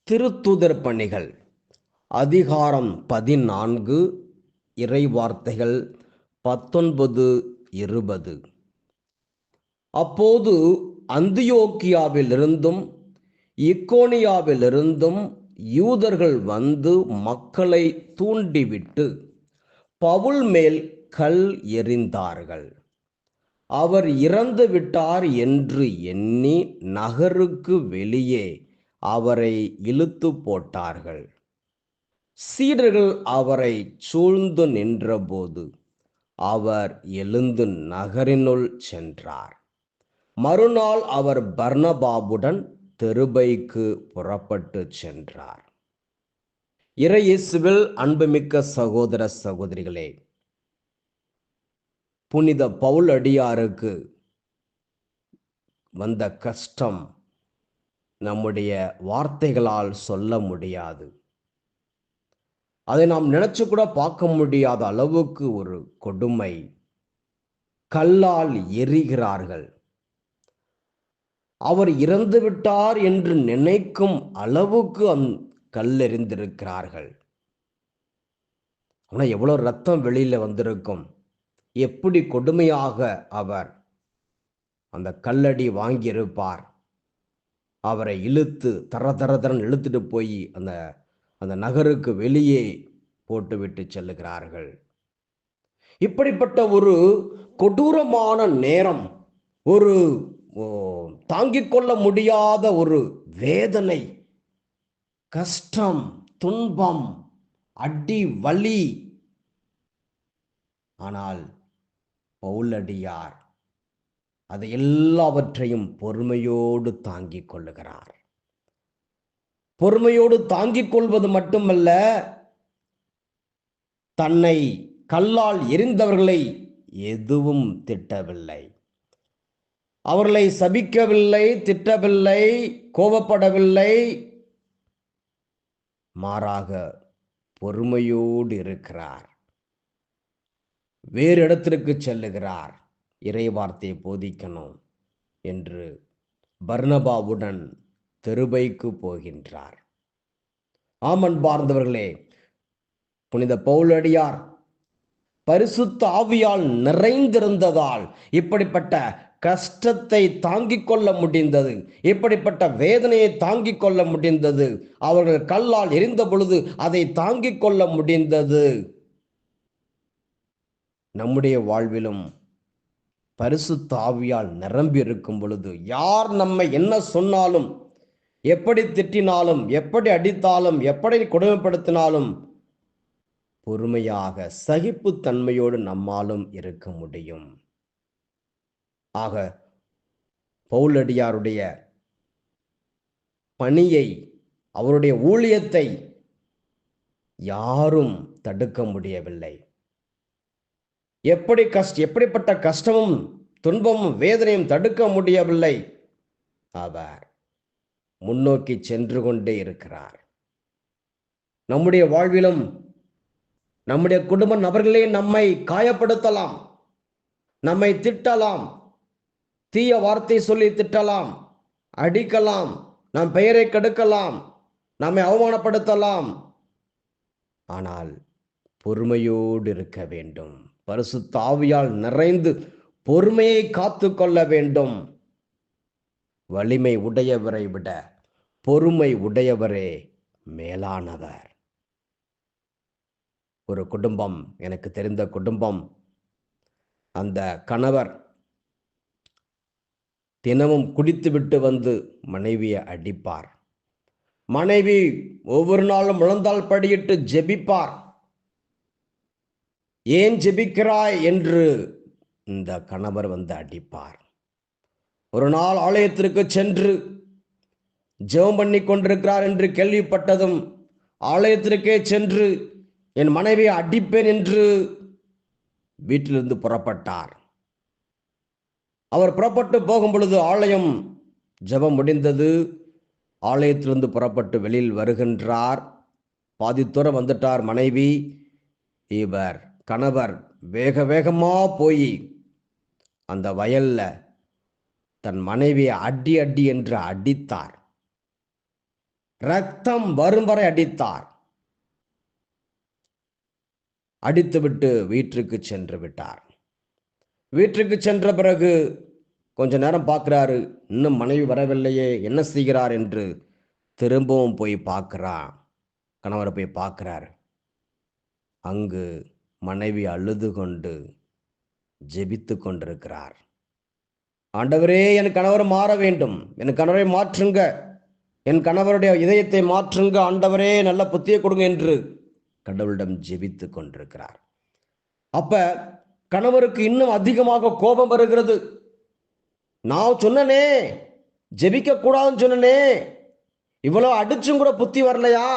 திருத்தூதர் பணிகள் அதிகாரம் 14 இறைவார்த்தைகள் 19, 20. அப்போது அந்தியோக்கியாவிலிருந்தும் இக்கோனியாவிலிருந்தும் யூதர்கள் வந்து மக்களை தூண்டிவிட்டு பவுல் மேல் கல் எறிந்தார்கள். அவர் இறந்து விட்டார் என்று எண்ணி நகருக்கு வெளியே அவரை இழுத்து போட்டார்கள். சீடர்கள் அவரை சூழ்ந்து நின்றபோது அவர் எழுந்து நகரினுள் சென்றார். மறுநாள் அவர் பர்னபாவுடன் தெருபைக்கு புறப்பட்டு சென்றார். இறை இயேசுவில் அன்புமிக்க சகோதர சகோதரிகளே, புனித பவுல் அடியாருக்கு வந்த கஷ்டம் நம்முடைய வார்த்தைகளால் சொல்ல முடியாது. அதை நாம் நினைச்சு கூட பார்க்க முடியாத அளவுக்கு ஒரு கொடுமை. கல்லால் எறிகிறார்கள். அவர் இறந்து விட்டார் என்று நினைக்கும் அளவுக்கு கல்லெறிந்திருக்கிறார்கள். ஆனால் எவ்வளவு ரத்தம் வெளியில வந்திருக்கும். எப்படி கொடுமையாக அவர் அந்த கல்லடி வாங்கியிருப்பார். அவரை இழுத்து தரதரன்னு இழுத்துட்டு போய் அந்த நகருக்கு வெளியே போட்டுவிட்டு செல்லுகிறார்கள். இப்படிப்பட்ட ஒரு கொடூரமான நேரம், ஒரு தாங்கிக் கொள்ள முடியாத ஒரு வேதனை, கஷ்டம், துன்பம், அடி, வலி. ஆனால் பவுலடியார் அதை எல்லாவற்றையும் பொறுமையோடு தாங்கிக் கொள்ளுகிறார். பொறுமையோடு தாங்கிக் கொள்வது மட்டுமல்ல, தன்னை கல்லால் எறிந்தவர்களை எதுவும் திட்டவில்லை, அவர்களை சபிக்கவில்லை, திட்டவில்லை, கோபப்படவில்லை. மாறாக பொறுமையோடு இருக்கிறார். வேறு இடத்திற்கு செல்லுகிறார். இறைவார்த்தையை போதிக்கணும் என்று பர்னபாவுடன் தெருபைக்கு போகின்றார். அன்பார்ந்தவர்களே, புனித பவுலடியார் பரிசுத்த ஆவியால் நிறைந்திருந்ததால் இப்படிப்பட்ட கஷ்டத்தை தாங்கிக் கொள்ள முடிந்தது, இப்படிப்பட்ட வேதனையை தாங்கிக் கொள்ள முடிந்தது. அவர்கள் கல்லால் எரிந்த பொழுது அதை தாங்கிக் கொள்ள முடிந்தது. நம்முடைய வாழ்விலும் பரிசுத்த ஆவியால் நிரம்பி இருக்கும் பொழுது யார் நம்மை என்ன சொன்னாலும், எப்படி திட்டினாலும், எப்படி அடித்தாலும், எப்படி கொடுமைப்படுத்தினாலும் பொறுமையாக சகிப்புத்தன்மையோடு நம்மாலும் இருக்க முடியும். ஆக பவுலடியாருடைய பணியை, அவருடைய ஊழியத்தை யாரும் தடுக்க முடியவில்லை. எப்படிப்பட்ட கஷ்டமும் துன்பமும் வேதனையும் தடுக்க முடியவில்லை. அவர் முன்னோக்கி சென்று கொண்டே இருக்கிறார். நம்முடைய வாழ்விலும் நம்முடைய குடும்ப நபர்களே நம்மை காயப்படுத்தலாம், நம்மை திட்டலாம், தீய வார்த்தை சொல்லி திட்டலாம், அடிக்கலாம், நம் பெயரை கெடுக்கலாம், நம்மை அவமானப்படுத்தலாம். ஆனால் பொறுமையோடு இருக்க வேண்டும். பரிசுத்த ஆவியால் நிறைந்து பொறுமையை காத்து கொள்ள வேண்டும். வலிமை உடையவரை விட பொறுமை உடையவரே மேலானவர். ஒரு குடும்பம், எனக்கு தெரிந்த குடும்பம், அந்த கணவர் தினமும் குடித்துவிட்டு வந்து மனைவியை அடிப்பார். மனைவி ஒவ்வொரு நாளும் முழந்தாள் படியிட்டு ஜெபிப்பார். ஏன் ஜெபிக்கிறாய் என்று இந்த கணவர் வந்து அடிப்பார். ஒரு நாள் ஆலயத்திற்கு சென்று ஜெபம் பண்ணி கொண்டிருக்கிறார் என்று கேள்விப்பட்டதும் ஆலயத்திற்கே சென்று என் மனைவியை அடிப்பேன் என்று வீட்டிலிருந்து புறப்பட்டார். அவர் புறப்பட்டு போகும் பொழுது ஆலயம் ஜெபம் முடிந்தது. ஆலயத்திலிருந்து புறப்பட்டு வெளியில் வருகின்றார். பாதி தூரம் வந்துட்டார் மனைவி. இவர் கணவர் வேக வேகமா போய் அந்த வயல்ல தன் மனைவியை அடி அடி என்று அடித்தார். ரத்தம் வரும் வரை அடித்தார். அடித்துவிட்டு வீட்டிற்கு சென்று விட்டார். வீட்டிற்கு சென்ற பிறகு கொஞ்ச நேரம் பார்க்கிறாரு, இன்னும் மனைவி வரவில்லையே, என்ன செய்கிறார் என்று திரும்பவும் போய் பார்க்கிறார். கணவரை போய் பார்க்கிறார். அங்கு மனைவி அழுது கொண்டு ஜெபித்து கொண்டிருக்கிறார். ஆண்டவரே, என் கணவர் மாற வேண்டும், என் கணவரை மாற்றுங்க, என் கணவருடைய இதயத்தை மாற்றுங்க, ஆண்டவரே நல்ல புத்தியை கொடுங்க என்று கடவுளிடம் ஜெபித்து கொண்டிருக்கிறார். அப்ப கணவருக்கு இன்னும் அதிகமாக கோபம் வருகிறது. நான் சொன்னனே, ஜெபிக்க கூடாதுன்னு சொன்னனே, இவ்வளவு அடிச்சும் கூட புத்தி வரலையா?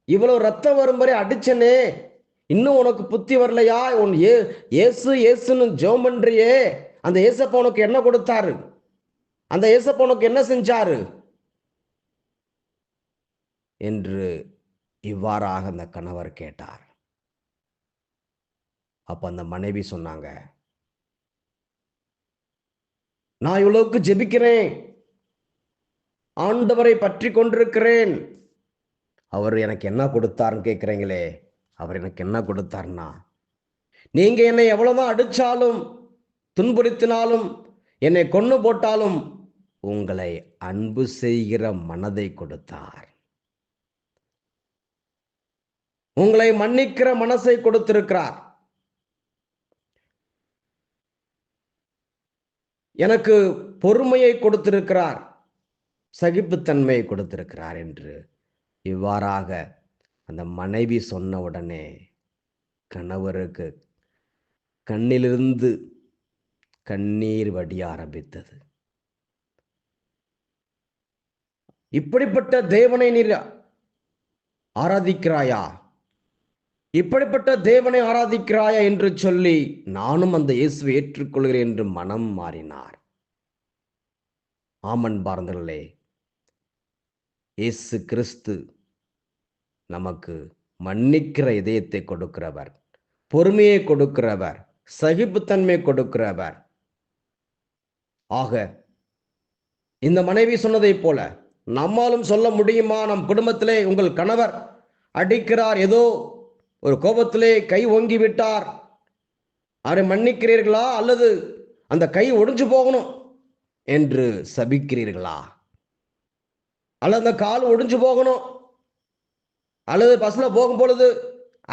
இவ்வளவு ரத்தம் வரும் வரை அடிச்சனே, இன்னும் உனக்கு புத்தி வரலையா? உன் ஏசு ஏசுன்னு ஜெபம் பண்றியே, அந்த ஏசப்பா உனக்கு என்ன கொடுத்தாரு? அந்த ஏசப்பா உனக்கு என்ன செஞ்சாரு என்று இவ்வாறாக அந்த கணவர் கேட்டார். அப்ப அந்த மனைவி சொன்னாங்க, நான் இவ்வளவுக்கு ஜெபிக்கிறேன், ஆண்டவரை பற்றி கொண்டிருக்கிறேன், அவர் எனக்கு என்ன கொடுத்தாருன்னு கேட்கிறீங்களே, அவர் எனக்கு என்ன கொடுத்தார்னா, நீங்க என்னை எவ்வளவுதான் அடிச்சாலும் துன்புறுத்தினாலும் என்னை கொன்னு போட்டாலும் உங்களை அன்பு செய்கிற மனதை கொடுத்தார், உங்களை மன்னிக்கிற மனசை கொடுத்திருக்கிறார், எனக்கு பொறுமையை கொடுத்திருக்கிறார், சகிப்புத்தன்மையை கொடுத்திருக்கிறார் என்று இவ்வாறாக அந்த மனைவி சொன்ன உடனே கணவருக்கு கண்ணிலிருந்து கண்ணீர் வடிய ஆரம்பித்தது. இப்படிப்பட்ட தேவனை நீர் ஆராதிக்கிறாயா, இப்படிப்பட்ட தேவனை ஆராதிக்கிறாயா என்று சொல்லி நானும் அந்த இயேசுவை ஏற்றுக்கொள்கிறேன் என்று மனம் மாறினார். ஆமன் பார்ந்தர்களே, இயேசு கிறிஸ்து நமக்கு மன்னிக்கிற இதயத்தை கொடுக்கிறவர், பொறுமையை கொடுக்கிறவர், சகிப்புத்தன்மை கொடுக்கிறவர். ஆக இந்த மனைவி சொன்னதை போல நம்மாலும் சொல்ல முடியுமா? நம் குடும்பத்திலே உங்கள் கணவர் அடிக்கிறார், ஏதோ ஒரு கோபத்திலே கை ஓங்கி விட்டார், அவரை மன்னிக்கிறீர்களா? அல்லது அந்த கை ஒடிஞ்சு போகணும் என்று சபிக்கிறீர்களா? அல்லது அந்த கால் ஒடிஞ்சு போகணும், அல்லது பஸ்ல போகும் பொழுது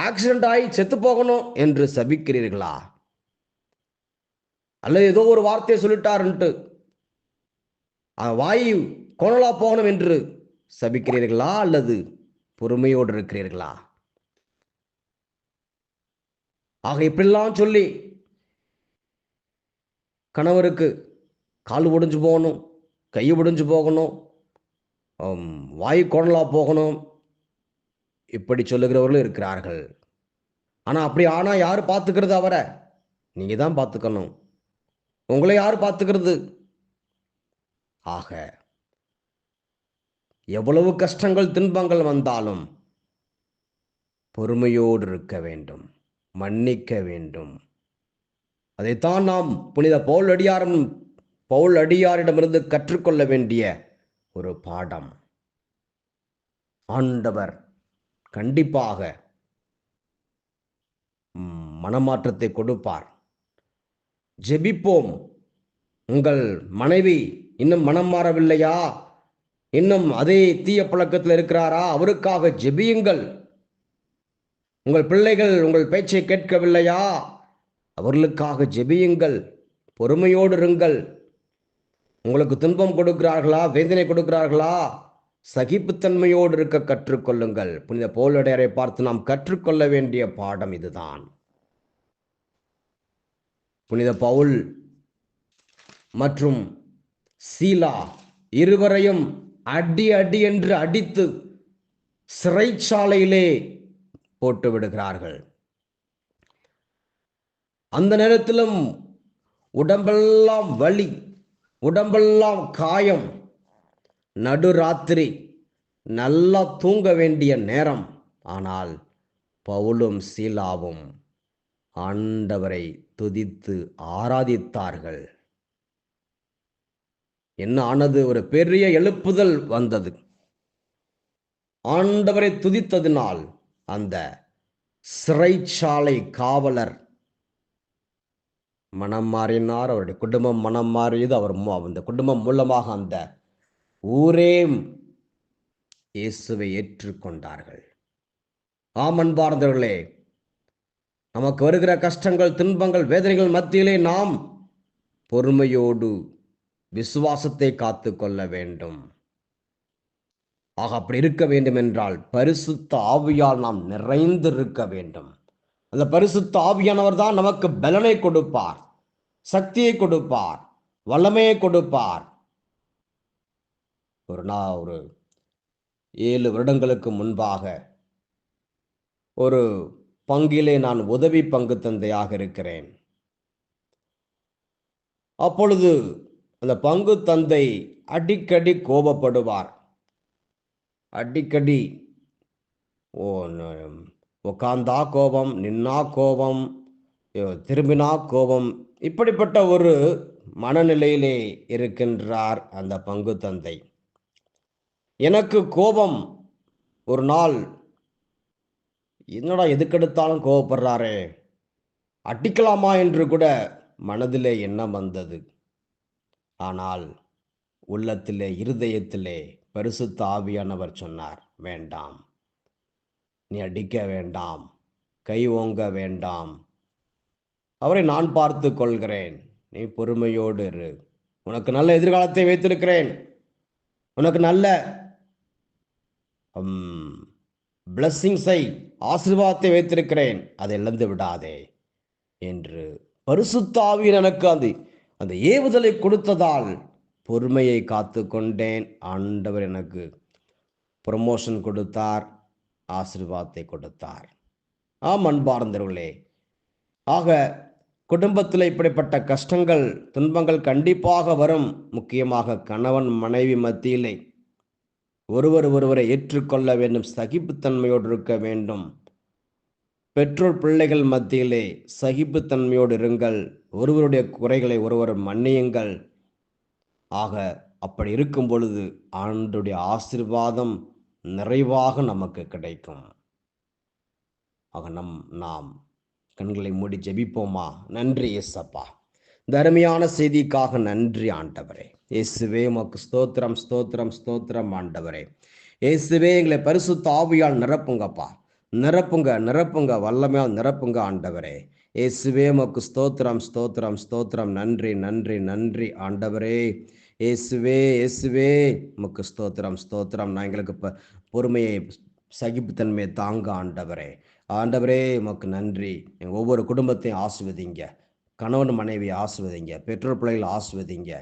ஆக்சிடென்ட் ஆகி செத்து போகணும் என்று சபிக்கிறீர்களா? அல்லது ஏதோ ஒரு வார்த்தையை சொல்லிட்டாருன்ட்டு வாய் கோணலா போகணும் என்று சபிக்கிறீர்களா? அல்லது பொறுமையோடு இருக்கிறீர்களா? ஆக இப்படிலாம் சொல்லி கணவருக்கு கால் ஒடிஞ்சு போகணும், கை ஒடிஞ்சு போகணும், வாய் கோணலா போகணும், இப்படி சொல்லுகிறவர்களும் இருக்கிறார்கள். ஆனா அப்படி ஆனா யாரு பார்த்துக்கிறது? அவரை நீங்க தான் பார்த்துக்கணும். உங்களை யாரு பார்த்துக்கிறது? ஆக எவ்வளவு கஷ்டங்கள் துன்பங்கள் வந்தாலும் பொறுமையோடு இருக்க வேண்டும், மன்னிக்க வேண்டும். அதைத்தான் நாம் புனித பவுல் அடியாரிடமிருந்து கற்றுக்கொள்ள வேண்டிய ஒரு பாடம். ஆண்டவர் கண்டிப்பாக மனமாற்றத்தை கொடுப்பார். ஜெபிப்போம். உங்கள் மனைவி இன்னும் மனம் மாறவில்லையா, இன்னும் அதே தீய பழக்கத்தில் இருக்கிறாரா? அவருக்காக ஜெபியுங்கள். உங்கள் பிள்ளைகள் உங்கள் பேச்சை கேட்கவில்லையா? அவர்களுக்காக ஜெபியுங்கள். பொறுமையோடு இருங்கள். உங்களுக்கு துன்பம் கொடுக்கிறார்களா, வேதனை கொடுக்கிறார்களா? சகிப்புத்தன்மையோடு இருக்க கற்றுக்கொள்ளுங்கள். புனித பவுலடியாரை பார்த்து நாம் கற்றுக்கொள்ள வேண்டிய பாடம் இதுதான். புனித பவுல் மற்றும் சீலா இருவரையும் அடி அடி என்று அடித்து சிறைச்சாலையிலே போட்டு விடுகிறார்கள். அந்த நேரத்திலும் உடம்பெல்லாம் வலி, உடம்பெல்லாம் காயம், நடுராத்திரி, நல்லா தூங்க வேண்டிய நேரம். ஆனால் பவுலும் சீலாவும் ஆண்டவரை துதித்து ஆராதித்தார்கள். என்ன ஆனது? ஒரு பெரிய எழுப்புதல் வந்தது. ஆண்டவரை துதித்ததினால் அந்த சிறைச்சாலை காவலர் மனம் மாறினார். அவருடைய குடும்பம் மனம் மாறியது. அந்த குடும்பம் மூலமாக அந்த ஊரே இயேசுவை ஏற்றுக்கொண்டார்கள். ஆம் அன்பார்ந்தவர்களே, நமக்கு வருகிற கஷ்டங்கள், துன்பங்கள், வேதனைகள் மத்தியிலே நாம் பொறுமையோடு விசுவாசத்தை காத்து கொள்ள வேண்டும். ஆக அப்படி இருக்க வேண்டும் என்றால் பரிசுத்த ஆவியால் நாம் நிறைந்திருக்க வேண்டும். அந்த பரிசுத்த ஆவியானவர் தான் நமக்கு பலனை கொடுப்பார், சக்தியை கொடுப்பார், வல்லமையை கொடுப்பார். ஒரு 7 வருடங்களுக்கு முன்பாக ஒரு பங்கிலே நான் உதவி பங்கு தந்தையாக இருக்கிறேன். அப்பொழுது அந்த பங்கு தந்தை அடிக்கடி கோபப்படுவார். அடிக்கடி உட்கார்ந்தா கோபம், நின்னா கோபம், திரும்பினா கோபம், இப்படிப்பட்ட ஒரு மனநிலையிலே இருக்கின்றார் அந்த பங்கு தந்தை. எனக்கு கோபம் ஒரு நாள், என்னடா எதுக்கெடுத்தாலும் கோபப்படுறாரே, அடிக்கலாமா என்று கூட மனதிலே எண்ணம் வந்தது. ஆனால் உள்ளத்திலே, இருதயத்திலே பரிசுத்த ஆவியானவர் சொன்னார், வேண்டாம், நீ அடிக்க வேண்டாம், கை ஓங்க வேண்டாம், அவரை நான் பார்த்து கொள்கிறேன், நீ பொறுமையோடு இரு, உனக்கு நல்ல எதிர்காலத்தை வைத்திருக்கிறேன், உனக்கு நல்ல பிளஸ்ஸிங்ஸை, ஆசீர்வாதத்தை வைத்திருக்கிறேன், அதை இழந்து விடாதே என்று பரிசுத்த ஆவியானவர் எனக்கு அந்த ஏவுதலை கொடுத்ததால் பொறுமையை காத்து கொண்டேன். ஆண்டவர் எனக்கு ப்ரமோஷன் கொடுத்தார், ஆசீர்வாதத்தை கொடுத்தார். ஆம் அன்பார்ந்தவர்களே, ஆக குடும்பத்தில் இப்படிப்பட்ட கஷ்டங்கள், துன்பங்கள் கண்டிப்பாக வரும். முக்கியமாக கணவன் மனைவி மத்தியிலே ஒருவரை ஏற்றுக்கொள்ள வேண்டும், சகிப்புத்தன்மையோடு இருக்க வேண்டும். பெற்றோர் பிள்ளைகள் மத்தியிலே சகிப்புத்தன்மையோடு இருங்கள், ஒருவருடைய குறைகளை ஒருவர் மன்னியுங்கள். ஆக அப்படி இருக்கும் பொழுது ஆண்டவருடைய ஆசீர்வாதம் நிறைவாக நமக்கு கிடைக்கும். ஆக நாம் கண்களை மூடி ஜெபிப்போமா? நன்றி இயேசப்பா, இந்த அருமையான செய்திக்காக நன்றி ஆண்டவரே. இயேசுவே உமக்கு ஸ்தோத்திரம், ஸ்தோத்திரம், ஸ்தோத்திரம் ஆண்டவரே. இயேசுவே எங்களை பரிசுத்த ஆவியால் நிரப்புங்கப்பா, நிரப்புங்க, நிரப்புங்க, வல்லமையால் நிரப்புங்க ஆண்டவரே. இயேசுவே உமக்கு ஸ்தோத்திரம், ஸ்தோத்திரம், ஸ்தோத்திரம். நன்றி, நன்றி, நன்றி ஆண்டவரே. இயேசுவே, இயேசுவே உமக்கு ஸ்தோத்திரம், ஸ்தோத்திரம். நான் எங்களுக்கு பொறுமையை, சகிப்புத்தன்மையை தாங்க ஆண்டவரே. ஆண்டவரே உமக்கு நன்றி. ஒவ்வொரு குடும்பத்தையும் ஆசிர்வதிங்க, கணவன் மனைவியை ஆசிர்வதிங்க, பெற்றோர் பிள்ளைகளை ஆசிர்வதிங்க,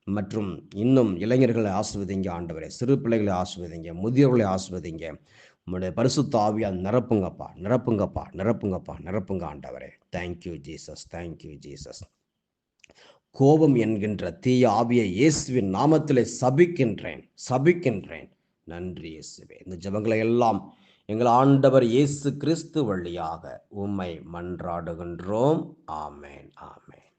மற்றும் இன்னும் இளைஞர்களை ஆசிர்வதிங்க ஆண்டவரே. சிறு பிள்ளைகளை ஆசிர்வதிங்க, முதியோர்களை ஆசிர்வதிங்க. உங்களுடைய பரிசுத்த ஆவியால் நிரப்புங்கப்பா, நிரப்புங்கப்பா, நிரப்புங்கப்பா, நிரப்புங்க ஆண்டவரே. Thank you Jesus, thank you Jesus. கோபம் என்கின்ற தீய ஆவியை இயேசுவின் நாமத்திலே சபிக்கின்றேன். நன்றி இயேசுவே. இந்த ஜெபங்களை எல்லாம் எங்கள் ஆண்டவர் இயேசு கிறிஸ்து வழியாக உம்மை மன்றாடுகின்றோம். ஆமேன், ஆமேன்.